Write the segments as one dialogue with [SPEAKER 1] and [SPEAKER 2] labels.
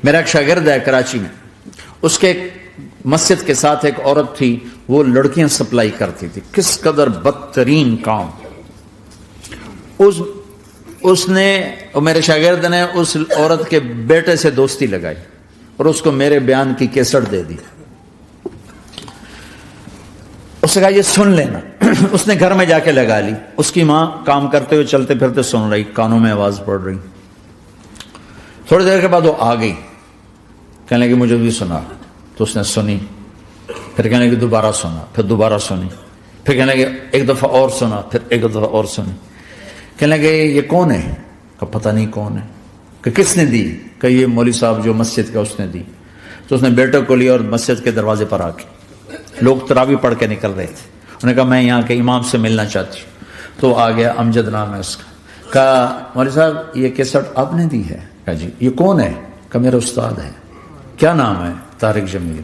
[SPEAKER 1] میرا ایک شاگرد ہے کراچی میں، اس کے مسجد کے ساتھ ایک عورت تھی، وہ لڑکیاں سپلائی کرتی تھی، کس قدر بدترین کام۔ اس نے، میرے شاگرد نے اس عورت کے بیٹے سے دوستی لگائی اور اس کو میرے بیان کی کیسٹ دے دی۔ اس نے کہا یہ سن لینا۔ اس نے گھر میں جا کے لگا لی، اس کی ماں کام کرتے ہوئے چلتے پھرتے سن رہی، کانوں میں آواز پڑ رہی۔ تھوڑی دیر کے بعد وہ آ گئی، کہنے لگی مجھے بھی سنا، تو اس نے سنی، پھر کہنے لگی دوبارہ سنا، پھر دوبارہ سنی، پھر کہنے لگی ایک دفعہ اور سنا، پھر ایک دفعہ اور سنی۔ کہنے لگے یہ کون ہے؟ کہ پتہ نہیں کون ہے۔ کہ کس نے دی؟ کہ یہ مولوی صاحب جو مسجد کا، اس نے دی۔ تو اس نے بیٹے کو لیا اور مسجد کے دروازے پر آ کے، لوگ تراویح پڑھ کے نکل رہے تھے، انہوں نے کہا میں یہاں کے امام سے ملنا چاہتی ہوں۔ تو آ گیا، امجد نام ہے اس کا۔ کہا مولوی صاحب یہ کیسٹ آپ نے دی ہے؟ کہا جی۔ یہ کون ہے؟ کہ میرا استاد ہے۔ کیا نام ہے؟ طارق جمیل۔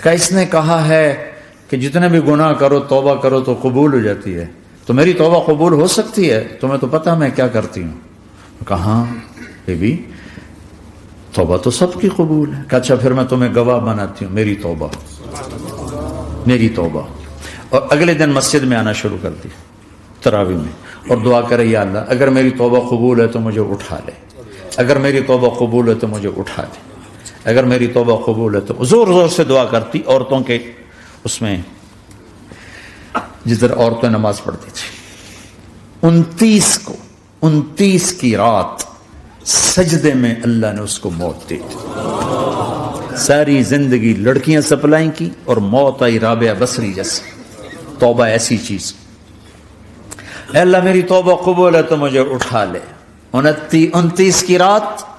[SPEAKER 1] کہ اس نے کہا ہے کہ جتنے بھی گناہ کرو توبہ کرو تو قبول ہو جاتی ہے، تو میری توبہ قبول ہو سکتی ہے؟ تمہیں تو پتہ میں کیا کرتی ہوں۔ کہا ہاں بی بی، توبہ تو سب کی قبول ہے۔ کہ اچھا پھر میں تمہیں گواہ بناتی ہوں، میری توبہ، میری توبہ۔ اور اگلے دن مسجد میں آنا شروع کر دی تراویح میں، اور دعا کرے یا اللہ اگر میری توبہ قبول ہے تو مجھے اٹھا لے، اگر میری توبہ قبول ہے تو مجھے اٹھا لے، اگر میری توبہ قبول ہے تو زور زور سے دعا کرتی۔ عورتوں کے اس میں جس طرح عورتیں نماز پڑھتی تھی، 29 کی رات سجدے میں اللہ نے اس کو موت دی۔ ساری زندگی لڑکیاں سپلائی کی اور موت آئی رابعہ بصری جیسے۔ توبہ ایسی چیز، اے اللہ میری توبہ قبول ہے تو مجھے اٹھا لے۔ 29 کی رات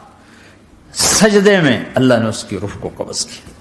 [SPEAKER 1] سجدے میں اللہ نے اس کی روح کو قبض کیا۔